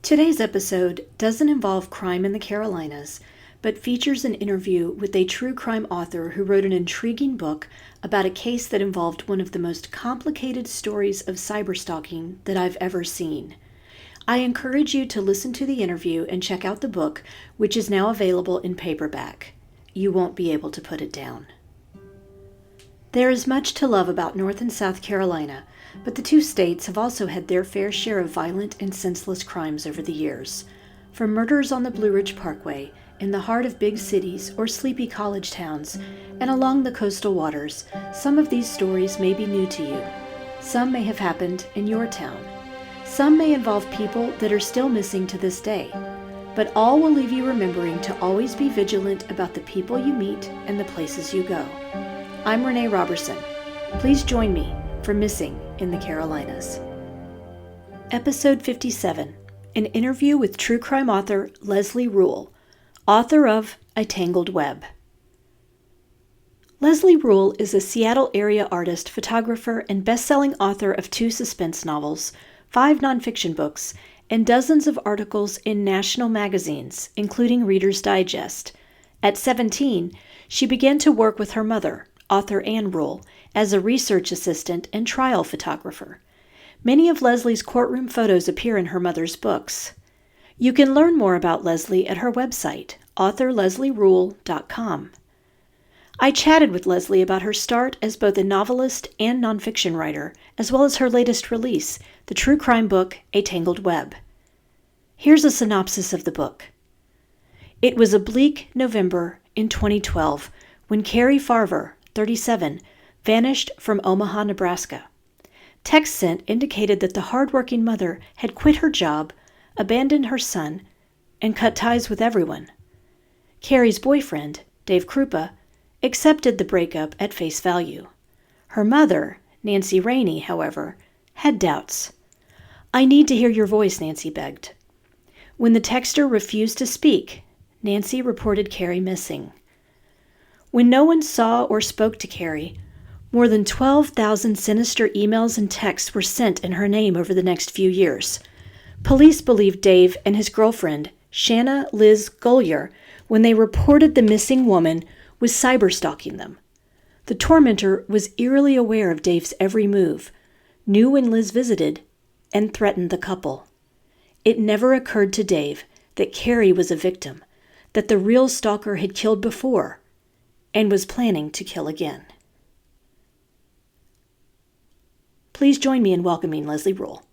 Today's episode doesn't involve crime in the Carolinas, but features an interview with a true crime author who wrote an intriguing book about a case that involved one of the most complicated stories of cyberstalking that I've ever seen. I encourage you to listen to the interview and check out the book, which is now available in paperback. You won't be able to put it down. There is much to love about North and South Carolina, but the two states have also had their fair share of violent and senseless crimes over the years. From murders on the Blue Ridge Parkway, in the heart of big cities or sleepy college towns, and along the coastal waters, some of these stories may be new to you. Some may have happened in your town. Some may involve people that are still missing to this day. But all will leave you remembering to always be vigilant about the people you meet and the places you go. I'm Renee Roberson. Please join me for Missing in the Carolinas. Episode 57, an interview with true crime author Leslie Rule, author of A Tangled Web. Leslie Rule is a Seattle area artist, photographer, and best-selling author of 2 suspense novels, 5 nonfiction books, and dozens of articles in national magazines, including Reader's Digest. At 17, she began to work with her mother, author Anne Rule, as a research assistant and trial photographer. Many of Leslie's courtroom photos appear in her mother's books. You can learn more about Leslie at her website, authorleslierule.com. I chatted with Leslie about her start as both a novelist and nonfiction writer, as well as her latest release, the true crime book, A Tangled Web. Here's a synopsis of the book. It was a bleak November in 2012 when Carrie Farver, 37, vanished from Omaha, Nebraska. Text sent indicated that the hardworking mother had quit her job, abandoned her son, and cut ties with everyone. Carrie's boyfriend, Dave Krupa, accepted the breakup at face value. Her mother, Nancy Rainey, however, had doubts. "I need to hear your voice," Nancy begged. When the texter refused to speak, Nancy reported Carrie missing. When no one saw or spoke to Carrie, more than 12,000 sinister emails and texts were sent in her name over the next few years. Police believed Dave and his girlfriend, Shanna Liz Gullier, when they reported the missing woman, was cyberstalking them. The tormentor was eerily aware of Dave's every move, knew when Liz visited, and threatened the couple. It never occurred to Dave that Carrie was a victim, that the real stalker had killed before and was planning to kill again. Please join me in welcoming Leslie Rule.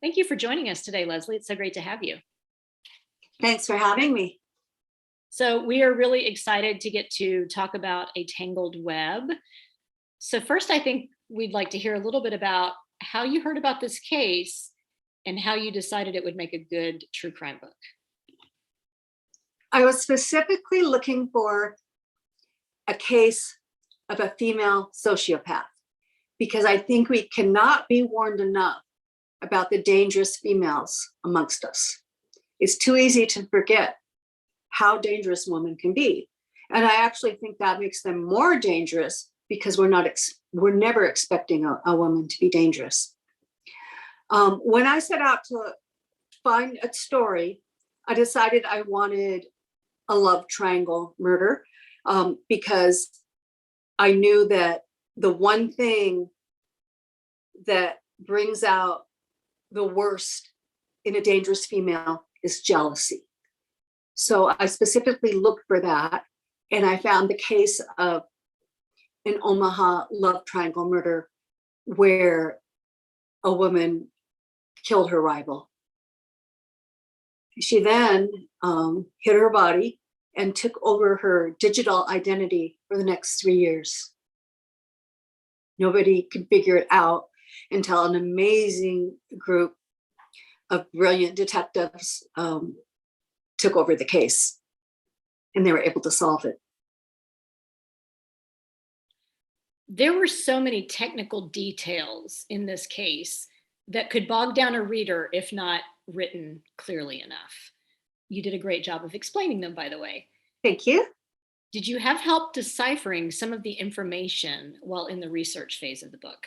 Thank you for joining us today, Leslie. It's so great to have you. Thanks for having me. So we are really excited to get to talk about A Tangled Web. So first, I think we'd like to hear a little bit about how you heard about this case and how you decided it would make a good true crime book. I was specifically looking for a case of a female sociopath because I think we cannot be warned enough about the dangerous females amongst us. It's too easy to forget how dangerous women can be. And I actually think that makes them more dangerous because we're never expecting a woman to be dangerous. When I set out to find a story, I decided I wanted a love triangle murder because I knew that the one thing that brings out the worst in a dangerous female is jealousy. So I specifically looked for that, and I found the case of an Omaha love triangle murder where a woman killed her rival. She then hid her body and took over her digital identity for the next 3 years. Nobody could figure it out until an amazing group of brilliant detectives took over the case, and they were able to solve it. There were so many technical details in this case that could bog down a reader if not written clearly enough. You did a great job of explaining them, by the way. Thank you. Did you have help deciphering some of the information while in the research phase of the book?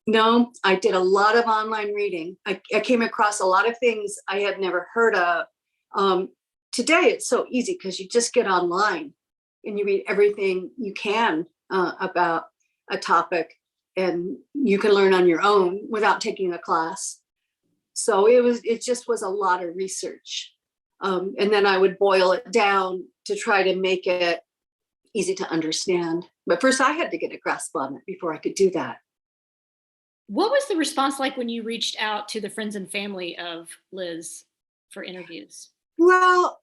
No, I did a lot of online reading. I came across a lot of things I had never heard of. Today, it's so easy because you just get online and you read everything you can about a topic, and you can learn on your own without taking a class. So it just was a lot of research. And then I would boil it down to try to make it easy to understand. But first I had to get a grasp on it before I could do that. What was the response like when you reached out to the friends and family of Liz for interviews? Well,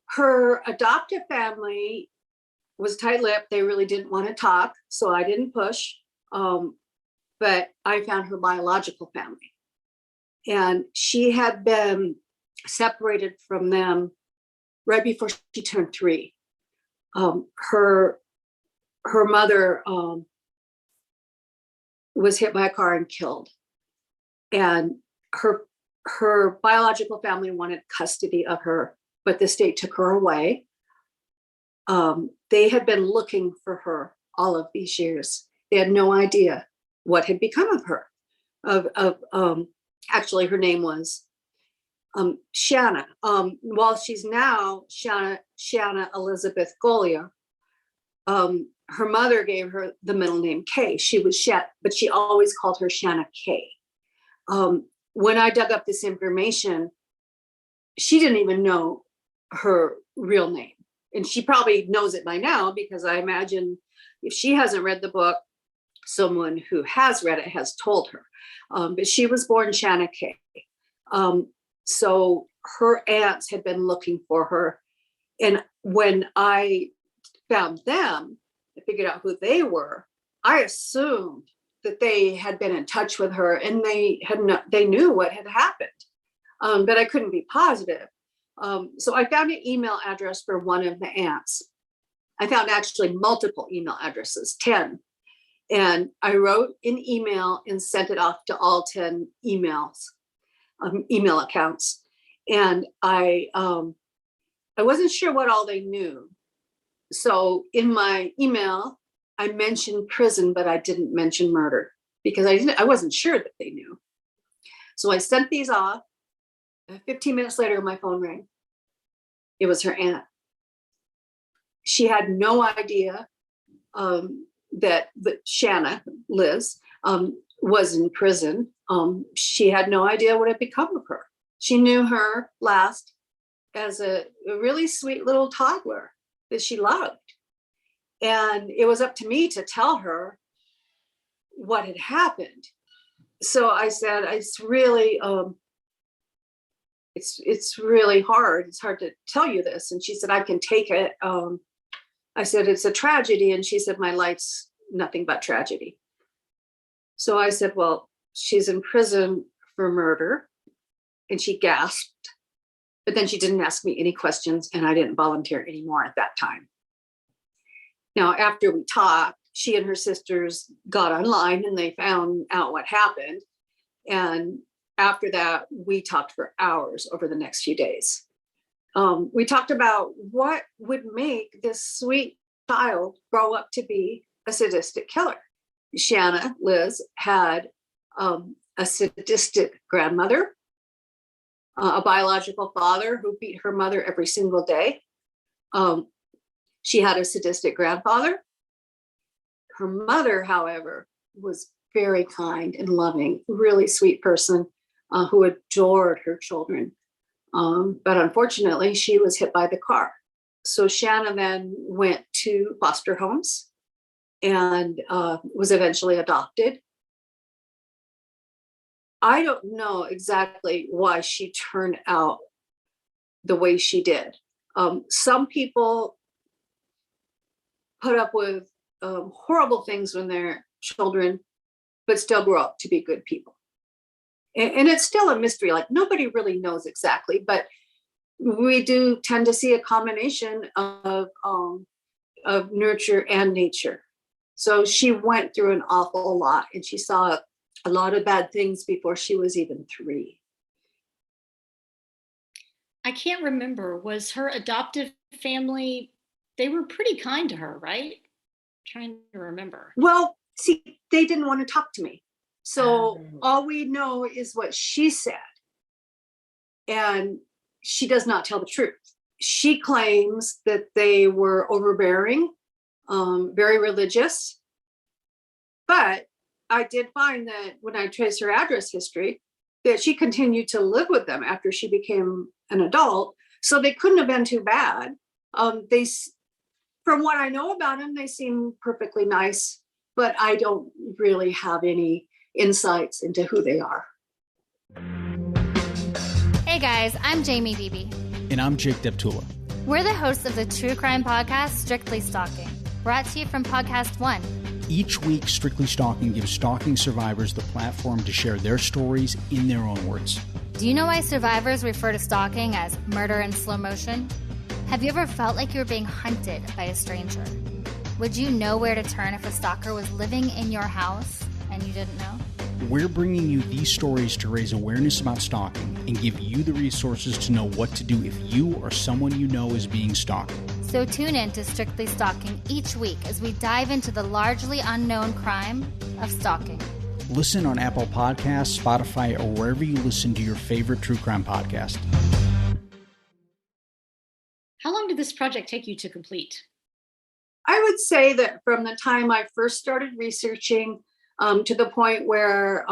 her adoptive family was tight-lipped. They really didn't want to talk, so I didn't push. But I found her biological family, and she had been separated from them right before she turned 3. Her mother was hit by a car and killed, and her biological family wanted custody of her, but the state took her away. They had been looking for her all of these years. They had no idea what had become of her. Actually, her name was Shanna. While she's now Shanna Elizabeth Golia, her mother gave her the middle name Kay. She was Shanna, but she always called her Shanna Kay. When I dug up this information, she didn't even know her real name. And she probably knows it by now, because I imagine if she hasn't read the book, someone who has read it has told her. But she was born Shanna Kay. So her aunts had been looking for her. And when I found them, I figured out who they were. I assumed that they had been in touch with her and they knew what had happened, but I couldn't be positive. So I found an email address for one of the aunts. I found actually multiple email addresses, 10. And I wrote an email and sent it off to all 10 email accounts. And I wasn't sure what all they knew. So in my email, I mentioned prison, but I didn't mention murder because I wasn't sure that they knew. So I sent these off. 15 minutes later, my phone rang. It was her aunt. She had no idea that Shanna, Liz, was in prison. She had no idea what had become of her. She knew her last as a really sweet little toddler that she loved. And it was up to me to tell her what had happened. So I said, it's really hard. It's hard to tell you this. And she said, I can take it. I said, it's a tragedy. And she said, my life's nothing but tragedy. So I said, well, she's in prison for murder. And she gasped. But then she didn't ask me any questions, and I didn't volunteer anymore at that time. Now, after we talked, she and her sisters got online and they found out what happened. And after that, we talked for hours over the next few days. We talked about what would make this sweet child grow up to be a sadistic killer. Shanna, Liz, had a sadistic grandmother, a biological father who beat her mother every single day. She had a sadistic grandfather. Her mother, however, was very kind and loving, really sweet person who adored her children. But unfortunately, she was hit by the car. So Shanna then went to foster homes and was eventually adopted. I don't know exactly why she turned out the way she did. Some people put up with horrible things when they're children, but still grow up to be good people. And it's still a mystery. Like, nobody really knows exactly, but we do tend to see a combination of nurture and nature. So she went through an awful lot, and she saw a lot of bad things before she was even 3. I can't remember. Was her adoptive family, they were pretty kind to her, right? I'm trying to remember. Well, See, they didn't want to talk to me. So all we know is what she said. And she does not tell the truth. She claims that they were overbearing, very religious. But I did find that when I traced her address history, that she continued to live with them after she became an adult. So they couldn't have been too bad. From what I know about them, they seem perfectly nice, but I don't really have any insights into who they are. Hey guys, I'm Jamie Beebe. And I'm Jake Deptula. We're the hosts of the true crime podcast, Strictly Stalking, brought to you from Podcast One. Each week, Strictly Stalking gives stalking survivors the platform to share their stories in their own words. Do you know why survivors refer to stalking as murder in slow motion? Have you ever felt like you were being hunted by a stranger? Would you know where to turn if a stalker was living in your house and you didn't know? We're bringing you these stories to raise awareness about stalking and give you the resources to know what to do if you or someone you know is being stalked. So tune in to Strictly Stalking each week as we dive into the largely unknown crime of stalking. Listen on Apple Podcasts, Spotify, or wherever you listen to your favorite true crime podcast. How long did this project take you to complete? I would say that from the time I first started researching to the point where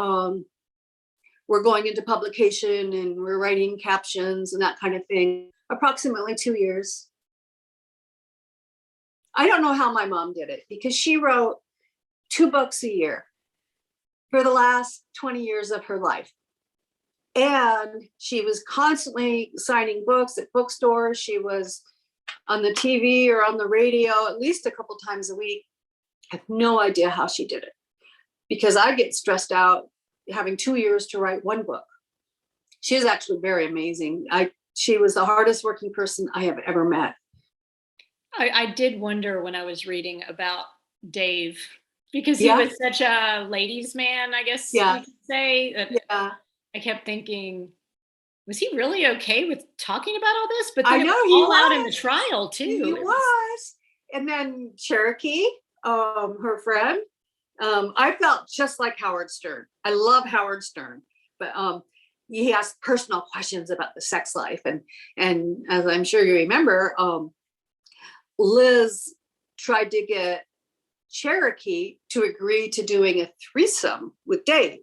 we're going into publication and we're writing captions and that kind of thing, approximately 2 years. I don't know how my mom did it because she wrote 2 books a year for the last 20 years of her life. And she was constantly signing books at bookstores. She was on the TV or on the radio at least a couple times a week. I have no idea how she did it because I get stressed out having 2 years to write 1 book. She is actually very amazing. She was the hardest working person I have ever met. I did wonder when I was reading about Dave, because he was such a ladies' man, I guess you could say. I kept thinking, was he really okay with talking about all this? But then I know it was all out in the trial too. He was. And then Cherokee, her friend, I felt just like Howard Stern. I love Howard Stern, but he asked personal questions about the sex life. And as I'm sure you remember, Liz tried to get Cherokee to agree to doing a threesome with Dave.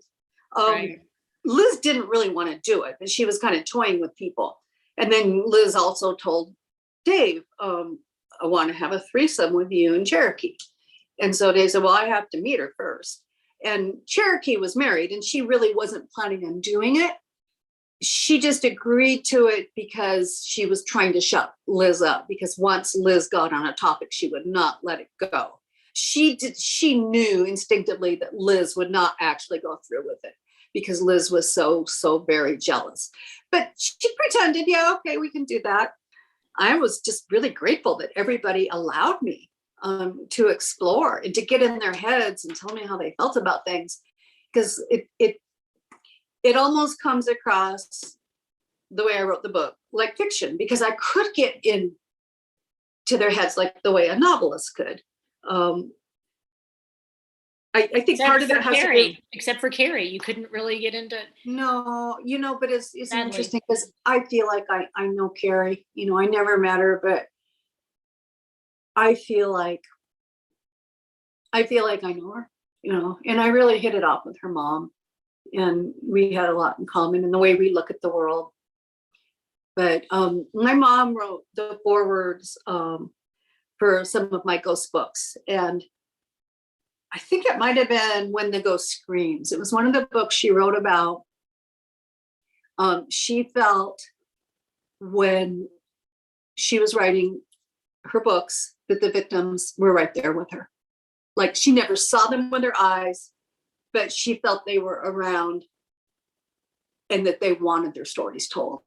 Right. Liz didn't really want to do it, but she was kind of toying with people. And then Liz also told Dave, I want to have a threesome with you and Cherokee. And so Dave said, well, I have to meet her first. And Cherokee was married and she really wasn't planning on doing it. She just agreed to it because she was trying to shut Liz up, because once Liz got on a topic, she would not let it go. She knew instinctively that Liz would not actually go through with it because Liz was so very jealous. But she pretended, yeah, okay, we can do that. I was just really grateful that everybody allowed me to explore and to get in their heads and tell me how they felt about things, because it almost comes across the way I wrote the book like fiction, because I could get into their heads like the way a novelist could. I think part of it has to do, except for Carrie, you couldn't really get into. No, but it's interesting because I feel like I know Carrie. I never met her, but I feel like I know her. And I really hit it off with her mom, and we had a lot in common in the way we look at the world. But my mom wrote the forewords for some of my ghost books, and I think it might have been When the Ghost Screams. It was one of the books she wrote about. She felt when she was writing her books that the victims were right there with her. Like she never saw them with her eyes, but she felt they were around and that they wanted their stories told.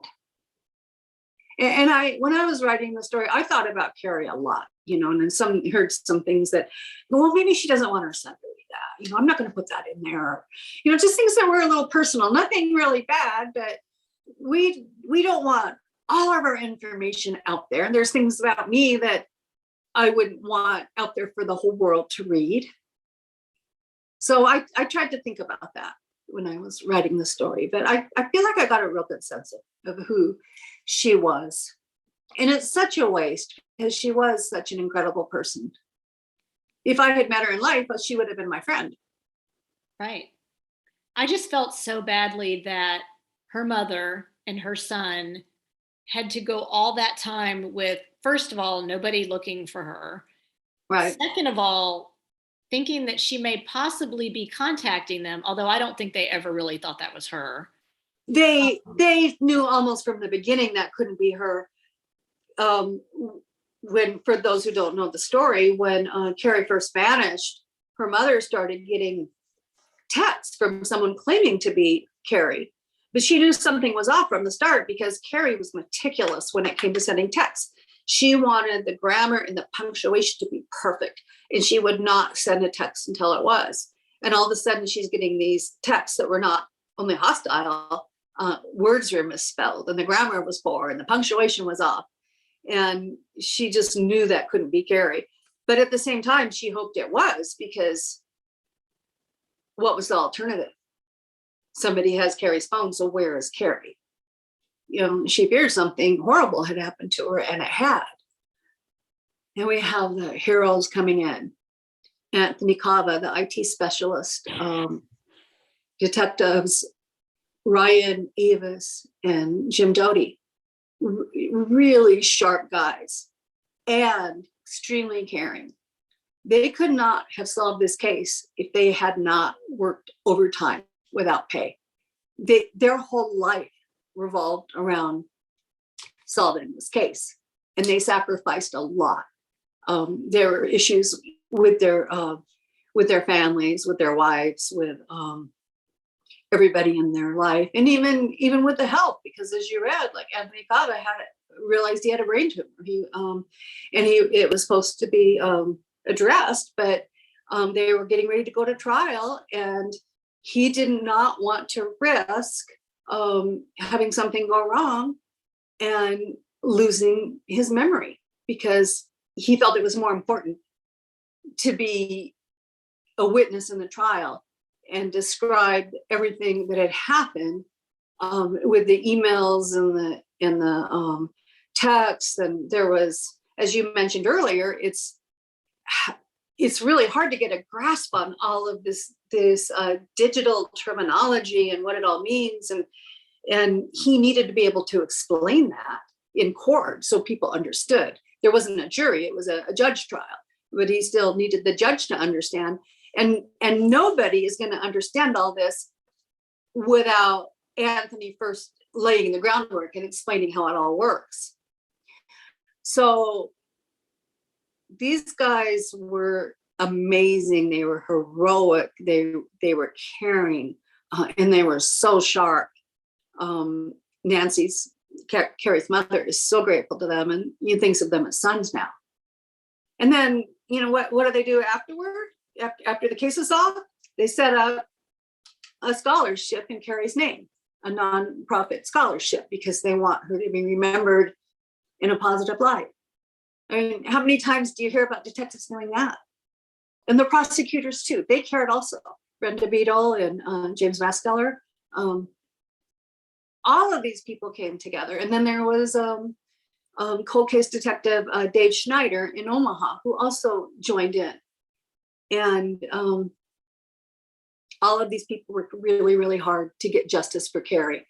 And when I was writing the story, I thought about Carrie a lot, and then heard some things that, well, maybe she doesn't want her son to read that. I'm not going to put that in there. Just things that were a little personal, nothing really bad, but we don't want all of our information out there. And there's things about me that I wouldn't want out there for the whole world to read. So I tried to think about that when I was writing the story, but I feel like I got a real good sense of who she was. And it's such a waste because she was such an incredible person. If I had met her in life, she would have been my friend. Right. I just felt so badly that her mother and her son had to go all that time with, first of all, nobody looking for her. Right. Second of all, thinking that she may possibly be contacting them, although I don't think they ever really thought that was her. They knew almost from the beginning that couldn't be her. When, for those who don't know the story, when Carrie first vanished, her mother started getting texts from someone claiming to be Carrie. But she knew something was off from the start because Carrie was meticulous when it came to sending texts. She wanted the grammar and the punctuation to be perfect, and she would not send a text until it was. And all of a sudden, she's getting these texts that were not only hostile, words were misspelled, and the grammar was poor, and the punctuation was off. And she just knew that couldn't be Carrie. But at the same time, she hoped it was, because what was the alternative? Somebody has Carrie's phone, so where is Carrie? She feared something horrible had happened to her, and it had. And we have the heroes coming in. Anthony Cava, the IT specialist, detectives Ryan Avis and Jim Doty, really sharp guys and extremely caring. They could not have solved this case if they had not worked overtime without pay. Their whole life revolved around solving this case, and they sacrificed a lot. There were issues with their families, with their wives, with everybody in their life, and even with the help, because as you read, like Anthony Cava realized he had a brain tumor. It was supposed to be addressed, but they were getting ready to go to trial, and he did not want to risk having something go wrong and losing his memory, because he felt it was more important to be a witness in the trial and describe everything that had happened with the emails and the texts. And there was, as you mentioned earlier, it's really hard to get a grasp on all of this digital terminology and what it all means. And he needed to be able to explain that in court so people understood. There wasn't a jury, it was a judge trial, but he still needed the judge to understand. And nobody is going to understand all this without Anthony first laying the groundwork and explaining how it all works. So these guys were amazing. They were heroic. They were caring, and they were so sharp. Carrie's mother is so grateful to them, and he thinks of them as sons now. And then, what do they do afterward? After the case is solved, they set up a scholarship in Carrie's name, a nonprofit scholarship, because they want her to be remembered in a positive light. I mean, how many times do you hear about detectives doing that? And the prosecutors too, they cared also. Brenda Beadle and James Vaskeller. All of these people came together. And then there was cold case detective Dave Schneider in Omaha, who also joined in. And all of these people worked really, really hard to get justice for Carrie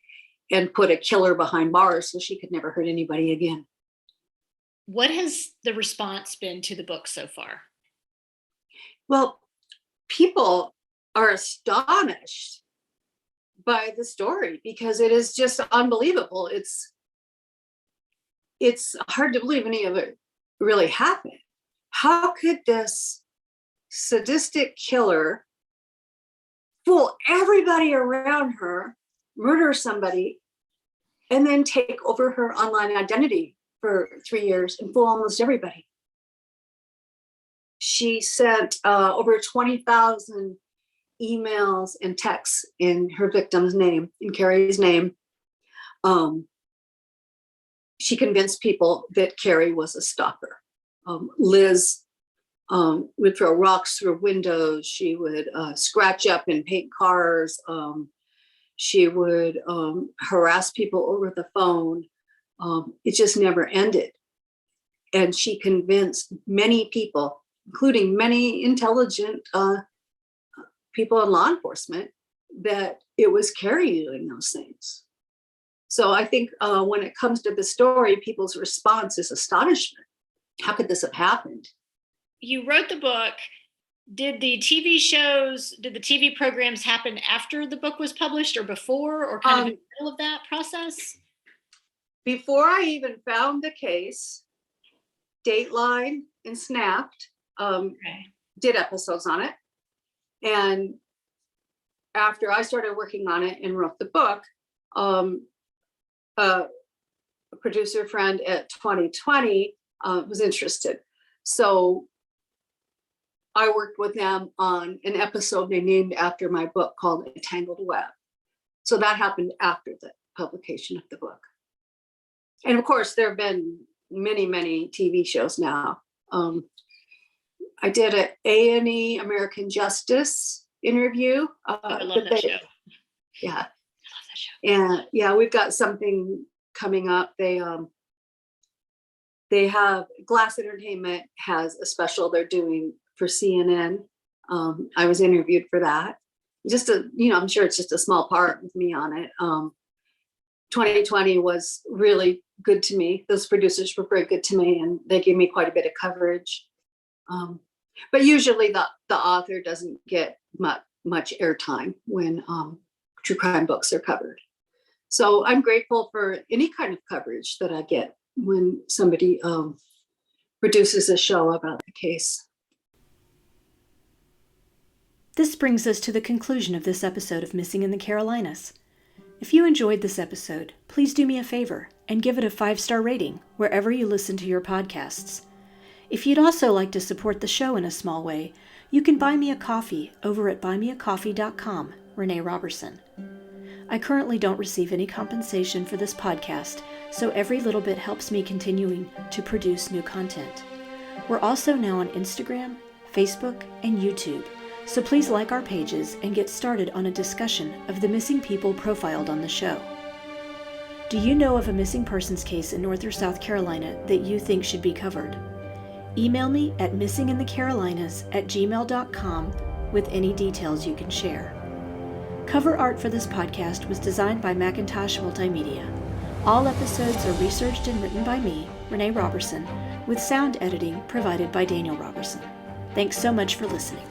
and put a killer behind bars so she could never hurt anybody again. What has the response been to the book so far? Well, people are astonished by the story because it is just unbelievable. It's hard to believe any of it really happened. How could this sadistic killer fool everybody around her, murder somebody, and then take over her online identity for 3 years and fool almost everybody? She sent over 20,000 emails and texts in her victim's name, in Carrie's name. She convinced people that Carrie was a stalker. Liz would throw rocks through windows. She would scratch up and paint cars. She would harass people over the phone. It just never ended. And she convinced many people, including many intelligent people in law enforcement, that it was Carrie doing those things. So I think when it comes to the story, people's response is astonishment. How could this have happened? You wrote the book. Did the TV programs happen after the book was published or before, or kind of in the middle of that process? Before I even found the case, Dateline and Snapped did episodes on it. And after I started working on it and wrote the book, a producer friend at 2020 was interested. So I worked with them on an episode they named after my book called Tangled Web. So that happened after the publication of the book. And of course, there have been many, many TV shows now. I did an A&E American Justice interview. I love that show. Yeah. I love that show. And yeah, we've got something coming up. They have Glass Entertainment has a special they're doing for CNN. I was interviewed for that. I'm sure it's just a small part with me on it. 2020 was really good to me. Those producers were very good to me, and they gave me quite a bit of coverage. But usually the author doesn't get much airtime when true crime books are covered. So I'm grateful for any kind of coverage that I get when somebody produces a show about the case. This brings us to the conclusion of this episode of Missing in the Carolinas. If you enjoyed this episode, please do me a favor and give it a 5-star rating wherever you listen to your podcasts. If you'd also like to support the show in a small way, you can buy me a coffee over at buymeacoffee.com, Renee Roberson. I currently don't receive any compensation for this podcast, so every little bit helps me continuing to produce new content. We're also now on Instagram, Facebook, and YouTube, so please like our pages and get started on a discussion of the missing people profiled on the show. Do you know of a missing persons case in North or South Carolina that you think should be covered? Email me at missinginthecarolinas@gmail.com with any details you can share. Cover art for this podcast was designed by Macintosh Multimedia. All episodes are researched and written by me, Renee Roberson, with sound editing provided by Daniel Roberson. Thanks so much for listening.